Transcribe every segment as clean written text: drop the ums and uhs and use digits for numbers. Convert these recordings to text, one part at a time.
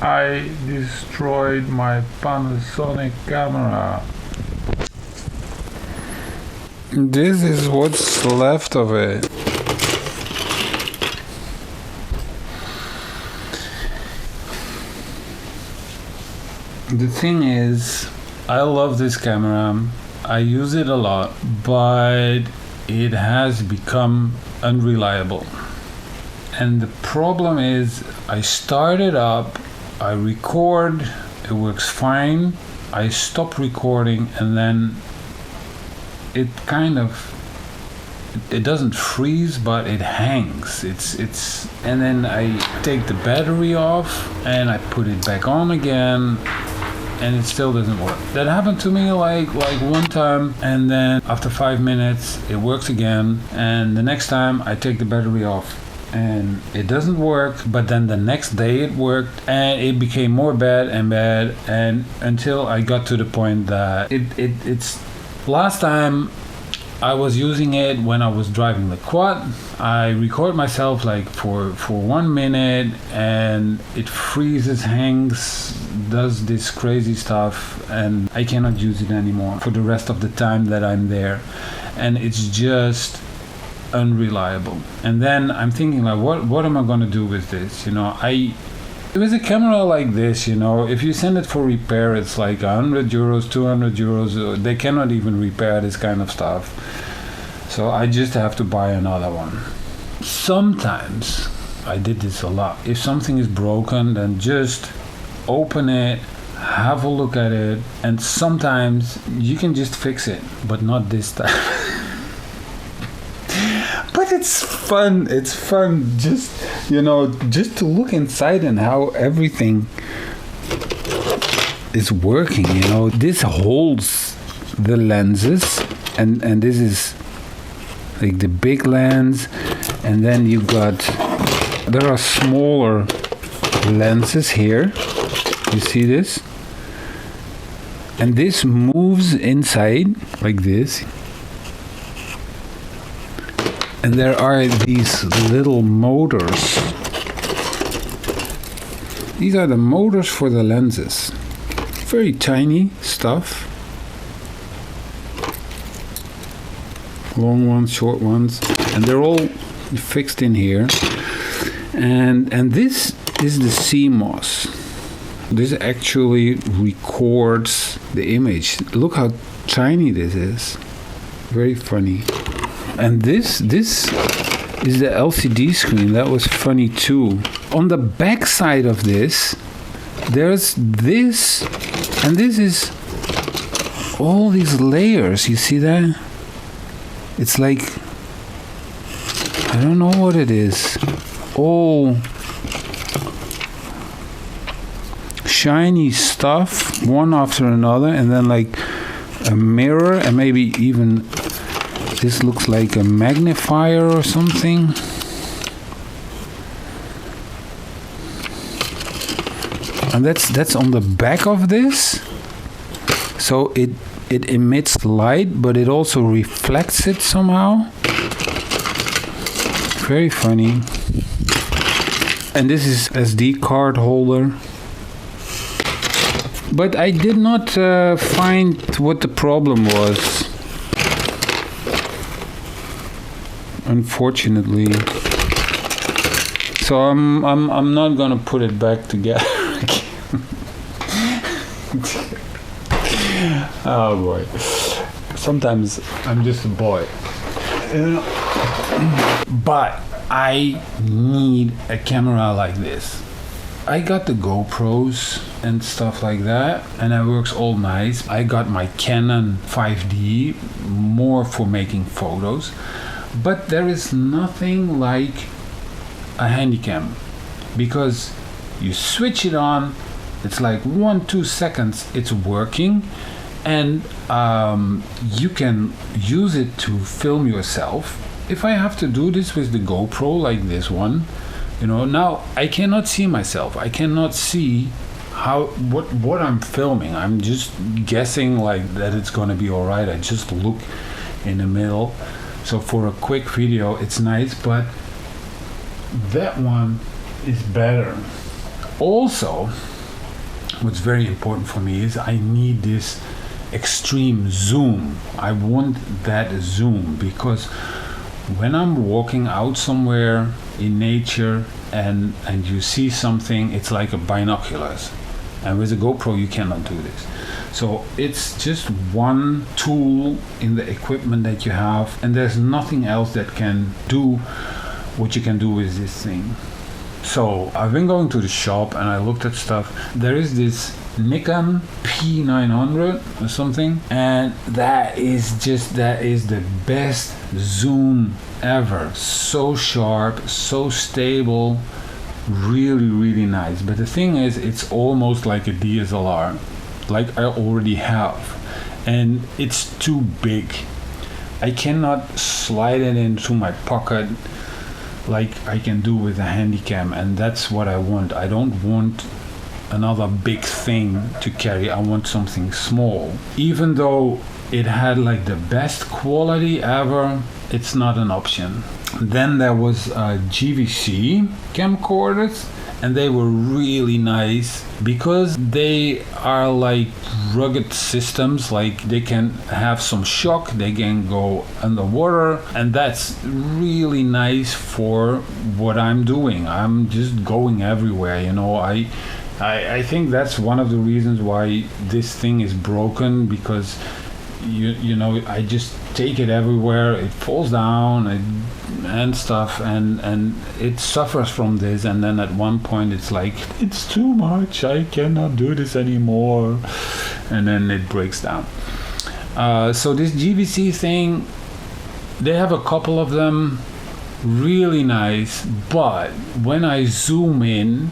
I destroyed my Panasonic camera. This is what's left of it. The thing is, I love this camera. I use it a lot, but it has become unreliable. And the problem is, I start it up, I record, it works fine, I stop recording, and then it kind of, it doesn't freeze, but it hangs. And then I take the battery off and I put it back on again, and it still doesn't work. That happened to me like one time, and then after 5 minutes it works again, and the next time I take the battery off and it doesn't work, but then the next day it worked, and it became more bad, and until I got to the point that it's last time I was using it when I was driving the quad. I record myself like for 1 minute, and it freezes, hangs, does this crazy stuff, and I cannot use it anymore for the rest of the time that I'm there, and it's just unreliable. And then I'm thinking like, what am I gonna do with this? You know, with a camera like this, you know, if you send it for repair, it's like 100 euros, 200 euros. They cannot even repair this kind of stuff. So I just have to buy another one. Sometimes, I did this a lot. If something is broken, then just open it, have a look at it, and sometimes you can just fix it, but not this time. But it's fun just, you know, just to look inside and how everything is working, you know. This holds the lenses, and this is like the big lens, and then there are smaller lenses here, you see this? And this moves inside like this. And there are these little motors. These are the motors for the lenses. Very tiny stuff. Long ones, short ones. And they're all fixed in here. And this is the CMOS. This actually records the image. Look how tiny this is. Very funny. And this is the LCD screen. That was funny too. On the back side of this, there's this, and this is all these layers. You see that? It's like, I don't know what it is. All shiny stuff, one after another, and then like a mirror, and maybe even this looks like a magnifier or something. And that's on the back of this. So it emits light, but it also reflects it somehow. Very funny. And this is SD card holder. But I did not find what the problem was, unfortunately. So I'm not gonna put it back together again. Oh boy. Sometimes I'm just a boy. But I need a camera like this. I got the GoPros and stuff like that, and it works all nice. I got my Canon 5D, more for making photos. But there is nothing like a Handycam, because you switch it on, it's like 1-2 seconds it's working, and you can use it to film yourself. If I have to do this with the GoPro like this one, you know, now I cannot see myself. I cannot see what I'm filming. I'm just guessing like that it's gonna be all right. I just look in the middle. So for a quick video, it's nice, but that one is better. Also, what's very important for me is I need this extreme zoom. I want that zoom because when I'm walking out somewhere in nature and you see something, it's like a binoculars. And with a GoPro you cannot do this. So it's just one tool in the equipment that you have, and there's nothing else that can do what you can do with this thing. So I've been going to the shop and I looked at stuff. There is this Nikon P900 or something, and that is the best zoom ever. So sharp, so stable, really nice. But the thing is, it's almost like a DSLR, like I already have, and it's too big. I cannot slide it into my pocket like I can do with a Handycam, and that's what I want. I don't want another big thing to carry. I want something small. Even though it had like the best quality ever, it's not an option. Then there was JVC camcorders, and they were really nice because they are like rugged systems. Like they can have some shock, they can go underwater, and that's really nice for what I'm doing. I'm just going everywhere, you know. I think that's one of the reasons why this thing is broken, because you know, I just take it everywhere, it falls down and stuff, and it suffers from this, and then at one point it's like, it's too much, I cannot do this anymore, and then it breaks down. So this JVC thing, they have a couple of them, really nice, but when I zoom in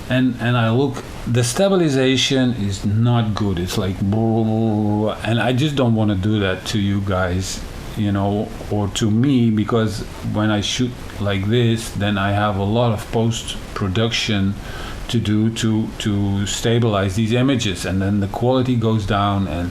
and I look, the stabilization is not good. It's like, and I just don't want to do that to you guys, you know, or to me, because when I shoot like this, then I have a lot of post-production to do to stabilize these images, and then the quality goes down, and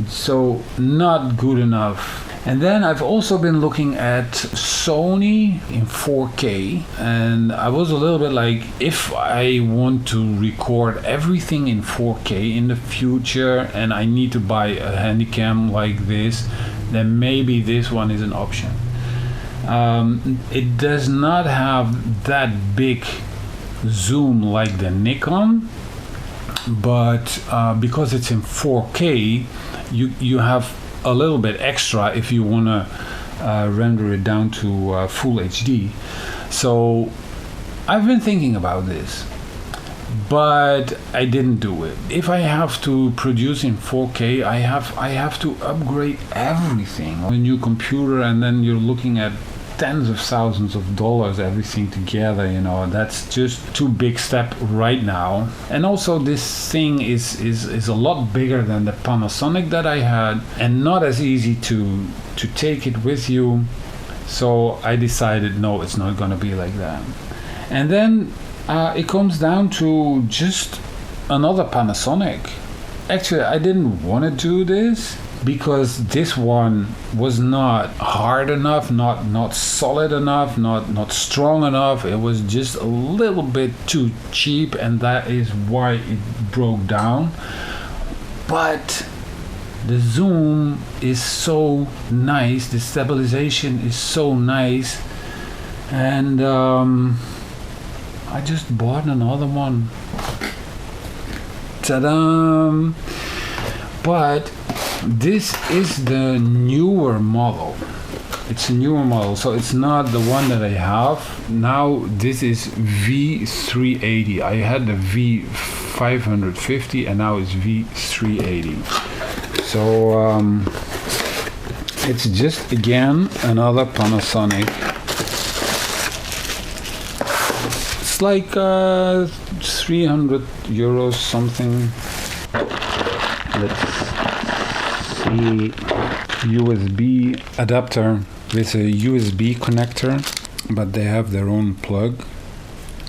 so not good enough. And then I've also been looking at Sony in 4K, and I was a little bit like, if I want to record everything in 4K in the future and I need to buy a Handycam like this, then maybe this one is an option. It does not have that big zoom like the Nikon, but because it's in 4K, you have a little bit extra if you want to render it down to full HD. So I've been thinking about this, but I didn't do it. If I have to produce in 4K, I have to upgrade everything, a new computer, and then you're looking at tens of thousands of dollars, everything together, you know. That's just too big step right now. And also this thing is a lot bigger than the Panasonic that I had, and not as easy to take it with you. So I decided, no, it's not gonna be like that. And then it comes down to just another Panasonic. Actually, I didn't want to do this because this one was not hard enough, not solid enough, not strong enough. It was just a little bit too cheap, and that is why it broke down. But the zoom is so nice, the stabilization is so nice, and I just bought another one. Ta-da! But this is the newer model. It's a newer model, so it's not the one that I have now. This is V380. I had the V550 and now it's V380. So it's just again another Panasonic. It's like 300 euros something. Let's see. USB adapter with a USB connector, but they have their own plug.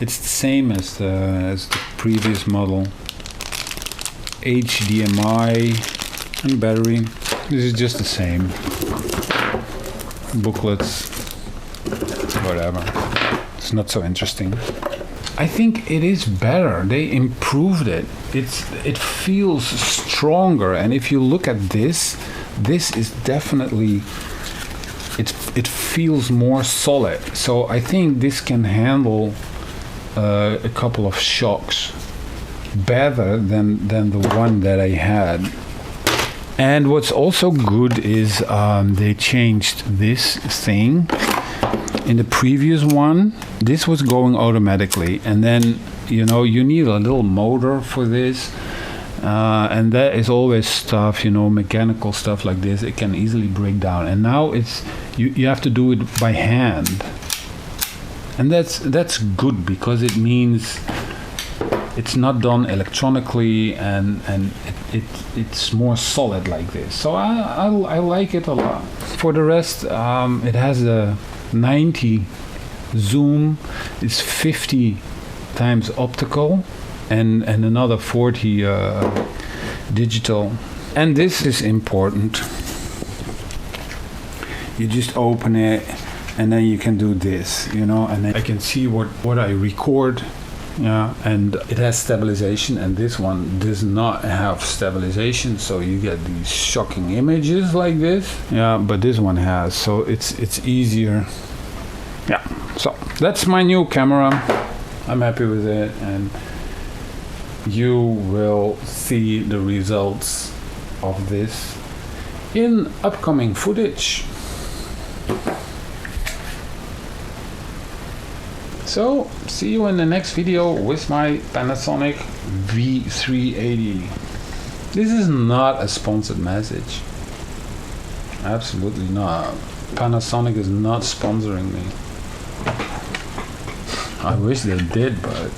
It's the same as the previous model. HDMI and battery. This is just the same. Booklets, whatever. It's not so interesting. I think it is better. They improved it. It feels stronger, and if you look at this is definitely, it feels more solid. So I think this can handle a couple of shocks better than the one that I had. And what's also good is they changed this thing. In the previous one, this was going automatically, and then you need a little motor for this, and that is always stuff, mechanical stuff like this. It can easily break down, and now it's you have to do it by hand, and that's good because it means it's not done electronically, and it's more solid like this. So I like it a lot. For the rest, it has a 90 zoom, it's 50 times optical, and another 40 digital. And this is important. You just open it, and then you can do this, and then I can see what I record. Yeah, and it has stabilization, and this one does not have stabilization, so you get these shocking images like this. Yeah, but this one has, so it's easier. Yeah, so that's my new camera. I'm happy with it, and you will see the results of this in upcoming footage. So, see you in the next video with my Panasonic V380. This is not a sponsored message. Absolutely not. Panasonic is not sponsoring me. I wish they did, but